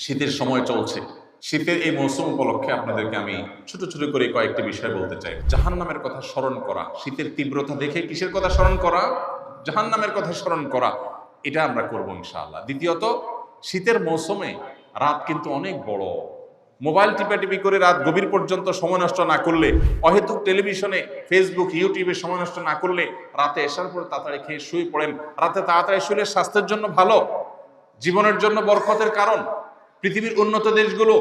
শীতের সময় চলছে। শীতের এই মৌসুম উপলক্ষে আপনাদেরকে আমি ছোট ছোট করে কয়েকটি বিষয় বলতে চাই। জাহান্নামের কথা স্মরণ করা, শীতের তীব্রতা দেখে কিসের কথা স্মরণ করা? জাহান্নামের কথা স্মরণ করা। এটা আমরা করবো ইনশাআল্লাহ। দ্বিতীয়ত, শীতের মৌসুমে রাত কিন্তু অনেক বড়। মোবাইল টিপাটিপি করে রাত গভীর পর্যন্ত সময় নষ্ট না করলে, অহেতুক টেলিভিশনে, ফেসবুক, ইউটিউবে সময় নষ্ট না করলে, রাতে এসার পর তাড়াতাড়ি খেয়ে শুয়ে পড়েন। রাতে তাড়াতাড়ি শুলে স্বাস্থ্যের জন্য ভালো, জীবনের জন্য বরকতের কারণ। পৃথিবীর উন্নত দেশগুলো,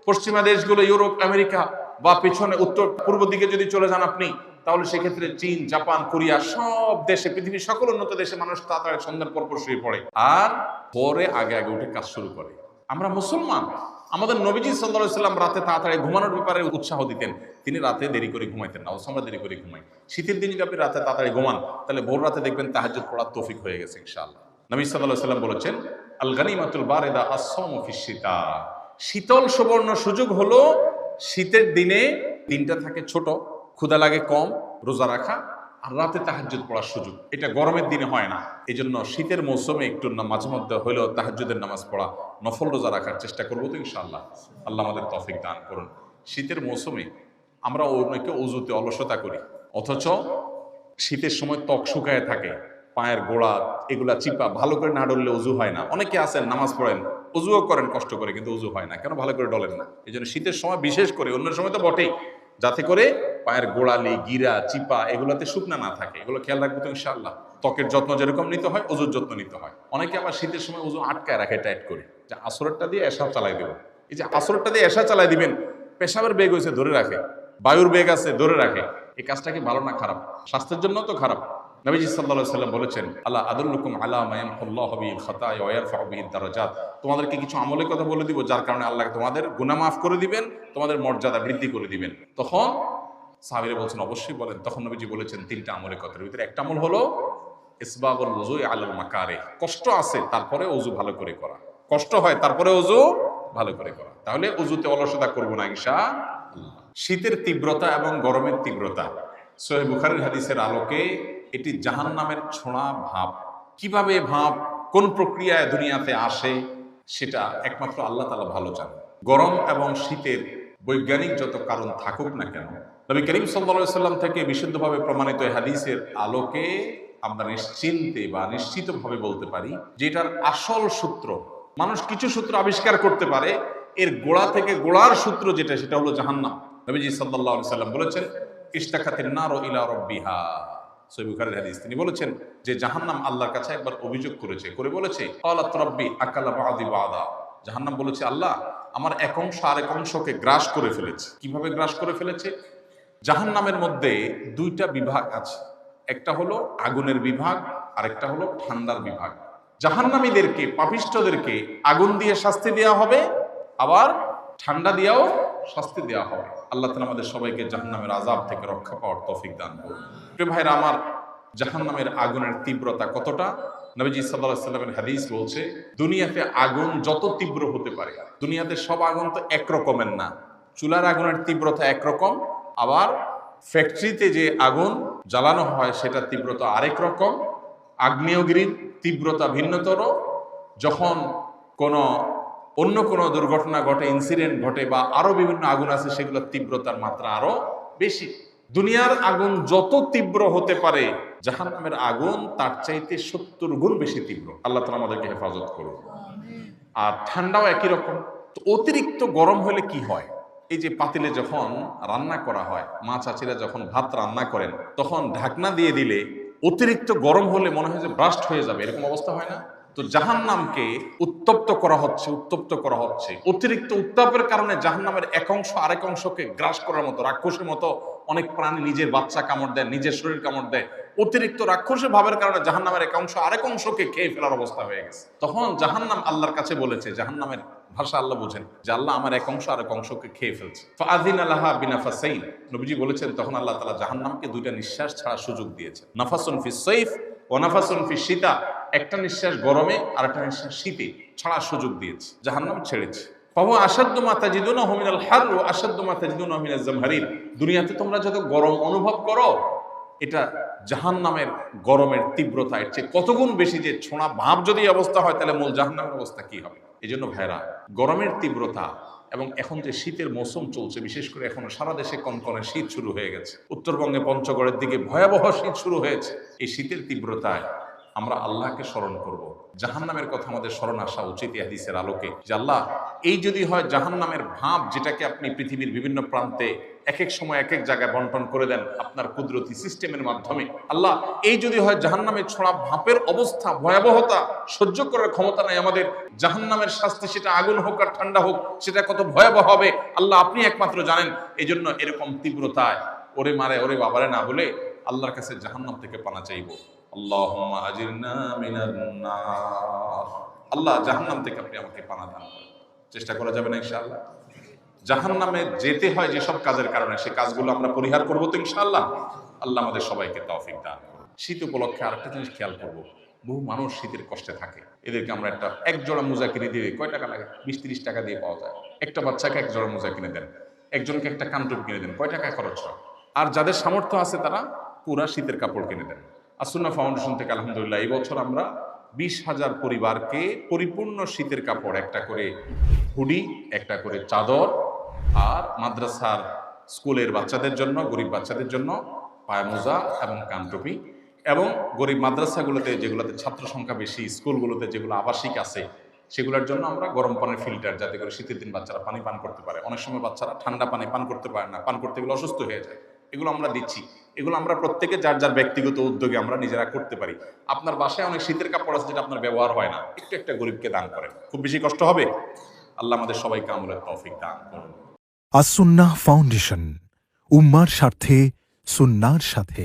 পশ্চিমা দেশগুলো, ইউরোপ, আমেরিকা বা পেছনে উত্তর পূর্ব দিকে যদি চলে যান আপনি, তাহলে সেক্ষেত্রে চীন, জাপান, কোরিয়া, সব দেশে, পৃথিবীর সকল উন্নত দেশে মানুষ তাড়াতাড়ি সন্ধ্যার পর শুয়ে পড়ে আর পরে আগে আগে উঠে কাজ শুরু করে। আমরা মুসলমান, আমাদের নবীজি সাল্লাল্লাহু আলাইহি সাল্লাম রাতে তাড়াতাড়ি ঘুমানোর ব্যাপারে উৎসাহ দিতেন। তিনি রাতে দেরি করে ঘুমাইতেন না, আমরা দেরি করে ঘুমাই। শীতের দিন যদি আপনি রাতে তাড়াতাড়ি ঘুমান, তাহলে ভোর রাতে দেখবেন তাহাজ্জুদ পড়ার তৌফিক হয়ে গেছে ইনশাআল্লাহ। নবী সাল্লাল্লাহু আলাইহি সাল্লাম বলেছেন, আল গানিমাতুল বারিদা আস-সাওমু ফিশ শিতা। শীতল সুবর্ণ সুযোগ হলো শীতের দিনে দিনটা থাকে ছোট, ক্ষুধা লাগে কম, রোজা রাখা আর রাতে তাহাজ্জুদ পড়ার সুযোগ। এটা গরমের দিনে হয় না। এই জন্য শীতের মৌসুমে একটু মাঝে মধ্যে হলেও তাহাজ্জুদের নামাজ পড়া, নফল রোজা রাখার চেষ্টা করবো তো ইনশাআল্লাহ। আল্লাহ আমাদের তৌফিক দান করুন। শীতের মৌসুমে আমরা অনেকে অজুতে অলসতা করি, অথচ শীতের সময় ত্বক শুকায় থাকে, পায়ের গোড়া এগুলা চিপা, ভালো করে না ডললে অজু হয় না। অনেকে আছেন নামাজ পড়েন, অজুও করেন কষ্ট করে, কিন্তু অজু হয় না কেন? ভালো করে ডলেন না। এই জন্য শীতের সময় বিশেষ করে, অন্য সময় তো বটেই, যাতে করে পায়ের গোড়ালি, গিরা, চিপা এগুলাতে শুকনা না থাকে, এগুলো খেয়াল রাখবো তো ইনশাআল্লাহ। ত্বকের যত্ন যেরকম নিতে হয়, অজুর যত্ন নিতে হয়। অনেকে আবার শীতের সময় অজু আটকায় রাখে, টাইট করে, যে আসরেরটা দিয়ে এশা চালাই দেবো। এই যে আসরেরটা দিয়ে এশা চালাই দিবেন, পেশাবের বেগ হয়েছে ধরে রাখে, বায়ুর বেগ আছে ধরে রাখে। এই কাজটা কি ভালো না খারাপ? স্বাস্থ্যের জন্য তো খারাপ। নবীজি সাল্লাল্লাহু আলাইহি সাল্লাম বলেছেন, আল্লাহ আদুল্লুকুম আলা মা ইয়ামহুল্লাহু বিহিল খাতায়া ওয়া ইয়ারফাউ বিহিদ দারাজাত। তোমাদেরকে কিছু আমলের কথা বলে দিব, যার কারণে আল্লাহ তোমাদের গুনাহ মাফ করে দিবেন, তোমাদের মর্যাদা বৃদ্ধি করে দিবেন। তখন সাহাবীরা বলছেন, অবশ্যই বলেন। তখন নবীজি বলেছেন তিনটা আমলের কথা। ভিতরে একটা আমল হলো ইসবাগুল ওযুই আলাল মাকারিহ। কষ্ট আছে তারপরে ওযু ভালো করে করা, কষ্ট হয় তারপরে ওযু ভালো করে করা। তাহলে ওযুতে অলসতা করব না ইনশাআল্লাহ। শীতের তীব্রতা এবং গরমের তীব্রতা, সহিহ বুখারীর হাদিসের আলোকে এটি জাহান্নামের ছোঁয়া ভাব। কিভাবে ভাব, কোন প্রক্রিয়ায় দুনিয়াতে আসে, সেটা একমাত্র আল্লাহ তাআলা ভালো জানেন। গরম এবং শীতের বৈজ্ঞানিক যত কারণ থাকুক না কেন, নবী করিম সাল্লাল্লাহু আলাইহি সাল্লাম থেকে বিশুদ্ধভাবে প্রমাণিত হাদিসের আলোকে আমরা নিশ্চিন্তে বা নিশ্চিতভাবে বলতে পারি যে এটার আসল সূত্র, মানুষ কিছু সূত্র আবিষ্কার করতে পারে, এর গোড়া থেকে গোড়ার সূত্র যেটা, সেটা হলো জাহান্নাম। নবীজি সাল্লাল্লাহু আলাইহি সাল্লাম বলেছেন, ইশতাকাতিন নারু ইলা রাব্বিহা। সহিহ বুখারীর হাদিস। তিনি বলেছেন যে জাহান্নাম আল্লাহর কাছে একবার অভিযোগ করেছে, করে বলেছে, ক্বালাত রাব্বি আকালা বা'দি বা'দা। জাহান্নাম বলেছে, আল্লাহ আমার এক অংশ আরেক অংশকে গ্রাস করে ফেলেছে। কিভাবে গ্রাস করে ফেলেছে? জাহান্নামের মধ্যে দুইটা বিভাগ আছে, একটা হলো আগুনের বিভাগ, আরেকটা হলো ঠান্ডার বিভাগ। জাহান্নামীদেরকে, পাপিষ্ঠদেরকে আগুন দিয়ে শাস্তি দেওয়া হবে, আবার ঠান্ডা দিয়েও শাস্তি দেওয়া হবে। আল্লাহ তাআলা আমাদের সবাইকে জাহান্নামের আযাব থেকে রক্ষা পাওয়ার তৌফিক দান করুন। প্রিয় ভাইরা আমার, জাহান্নামের আগুনের তীব্রতা কতটা? নবীজি সাল্লাল্লাহু আলাইহি সাল্লামের হাদিস বলছে, দুনিয়াতে আগুন যত তীব্র হতে পারে, দুনিয়াতে সব আগুন তো এক রকমের না। চুলার আগুনের তীব্রতা একরকম, আবার ফ্যাক্টরিতে যে আগুন জ্বালানো হয় সেটার তীব্রতা আরেক রকম, আগ্নেয়গিরির তীব্রতা ভিন্নতর। যখন অন্য কোনো দুর্ঘটনা ঘটে, ইনসিডেন্ট ঘটে, বা আরো বিভিন্ন আগুন আছে, সেগুলোর তীব্রতার মাত্রা আরো বেশি। দুনিয়ার আগুন যত তীব্র হতে পারে, জাহান্নামের আগুন তার চাইতে 70 গুণ বেশি তীব্র। আল্লাহ তাআলা আমাদেরকে হেফাজত করুন। আর ঠান্ডাও একই রকম। তো অতিরিক্ত গরম হলে কি হয়? এই যে পাতিলে যখন রান্না করা হয়, মা চাচিরা যখন ভাত রান্না করেন, তখন ঢাকনা দিয়ে দিলে অতিরিক্ত গরম হলে মনে হয় যে ব্রাস্ট হয়ে যাবে, এরকম অবস্থা হয় না? তো জাহান্নামকে উত্তপ্ত করা হচ্ছে। অতিরিক্ত উত্তাপের কারণে জাহান্নামের এক অংশ আরেক অংশকে গ্রাস করার মতো, রাক্ষসের মতো অনেক প্রাণী নিজের বাচ্চা কামড় দেয়, নিজের শরীর কামড় দেয়। অতিরিক্ত রাক্ষসের ভাবের কারণে জাহান্নামের এক অংশ আরেক অংশকে খেয়ে ফেলার অবস্থা হয়ে গেছে। তখন জাহান্নাম আল্লাহর কাছে বলেছে, জাহান্নামের ভাষা আল্লাহ বুঝেন, যে আল্লাহ আমার এক অংশ আরেক অংশকে খেয়ে ফেলছে। ফাআযিনা লাহা বিনাফাসাইন। নবীজি বলেছেন, তখন আল্লাহ তাআলা জাহান্নামকে দুইটা নিঃশ্বাস ছাড়া সুযোগ দিয়েছে। নাফাসুন ফিস সাইফ ওয়া নাফাসুন ফিস শিতা। একটা নিঃশ্বাস গরমে আর একটা নিঃশ্বাস শীতে ছাড়ার সুযোগ দিয়েছে। জাহান্নাম ছেড়েছে। ফাহুয়া আশাদ্দু মা তাজিদুনাহু মিনাল হার ওয়া আশাদ্দু মা তাজিদুনাহু মিনাজ জামহারির। দুনিয়াতে তোমরা যত গরম অনুভব করো, এটা জাহান্নামের গরমের তীব্রতা এর চেয়ে কতগুণ বেশি। যে ছোঁড়া ভাব যদি অবস্থা হয়, তাহলে মূল জাহান্নামের অবস্থা কি হবে? এই জন্য ভাইরা, গরমের তীব্রতা এবং এখন যে শীতের মৌসুম চলছে, বিশেষ করে এখনো সারা দেশে কনকনে শীত শুরু হয়ে গেছে, উত্তরবঙ্গে পঞ্চগড়ের দিকে ভয়াবহ শীত শুরু হয়েছে। এই শীতের তীব্রতায় আমরা আল্লাহকে স্মরণ করব। জাহান্নামের কথা আমাদের স্মরণ আসা উচিত এই হাদিসের আলোকে, যে আল্লাহ, এই যদি হয় জাহান্নামের ভাব, যেটাকে আপনি পৃথিবীর বিভিন্ন প্রান্তে এক এক সময় এক এক জায়গায় বন্টন করে দেন আপনার কুদরতি সিস্টেমের মাধ্যমে, আল্লাহ, এই যদি হয় জাহান্নামের ছড়া ভাপের অবস্থা, ভয়াবহতা সহ্য করার ক্ষমতা নাই আমাদের, জাহান্নামের শাস্তি, সেটা আগুন হোক আর ঠান্ডা হোক, সেটা কত ভয়াবহ হবে আল্লাহ আপনি একমাত্র জানেন। এই জন্য এরকম তীব্রতায় ওরে মারে ওরে বাবারে না বলে আল্লাহর কাছে জাহান্নাম থেকে পানা চাইব। আল্লাহুম্মা আজিরনা মিনান নার। আল্লাহ, জাহান্নাম থেকে আপনি আমাকে পানা দান করেন। চেষ্টা করা যাবে না ইনশাআল্লাহ? জাহান্নামে যেতে হয় যেসব কাজের কারণে, সেই কাজগুলো আমরা পরিহার করবো তো ইনশাআল্লাহ? আল্লাহ আমাদের সবাইকে তৌফিক দান করুন। শীত উপলক্ষে আরেকটা জিনিস খেয়াল করবো, বহু মানুষ শীতের কষ্টে থাকে, এদেরকে আমরা এক জোড়া মোজা কিনে দিয়ে, কয় টাকা লাগে? 20-30 টাকা দিয়ে পাওয়া যায়। একটা বাচ্চাকে এক জোড়া মোজা কিনে দেন, একজনকে একটা কানটুপি কিনে দেন, কয় টাকা খরচ হয়? আর যাদের সামর্থ্য আছে তারা পুরা শীতের কাপড় কিনে দেন। আসুন্নাহ ফাউন্ডেশন থেকে আলহামদুলিল্লাহ এই বছর আমরা 20,000 পরিবারকে পরিপূর্ণ শীতের কাপড়, একটা করে হুডি, একটা করে চাদর, আর মাদ্রাসার স্কুলের বাচ্চাদের জন্য, গরিব বাচ্চাদের জন্য পায়মোজা এবং কানটুপি, এবং গরিব মাদ্রাসাগুলোতে যেগুলোতে ছাত্র সংখ্যা বেশি, স্কুলগুলোতে যেগুলো আবাসিক আছে, সেগুলোর জন্য আমরা গরম পানির ফিল্টার, যাতে করে শীতের দিন বাচ্চারা পানি পান করতে পারে। অনেক সময় বাচ্চারা ঠান্ডা পানি পান করতে পারে না, পান করতে গেলে অসুস্থ হয়ে যায়। এগুলো আমরা দিচ্ছি। এগুলো আমরা প্রত্যেকে যার যার ব্যক্তিগত উদ্যোগে আমরা নিজেরা করতে পারি। আপনার বাসায় অনেক শীতের কাপড় আছে যেটা আপনার ব্যবহার হয় না, একটু একটা গরিবকে দান করেন, খুব বেশি কষ্ট হবে। আল্লাহ আমাদের সবাইকে আমলের তৌফিক দান করুন। আস-সুন্নাহ ফাউন্ডেশন, উম্মার স্বার্থে সুন্নাহর সাথে।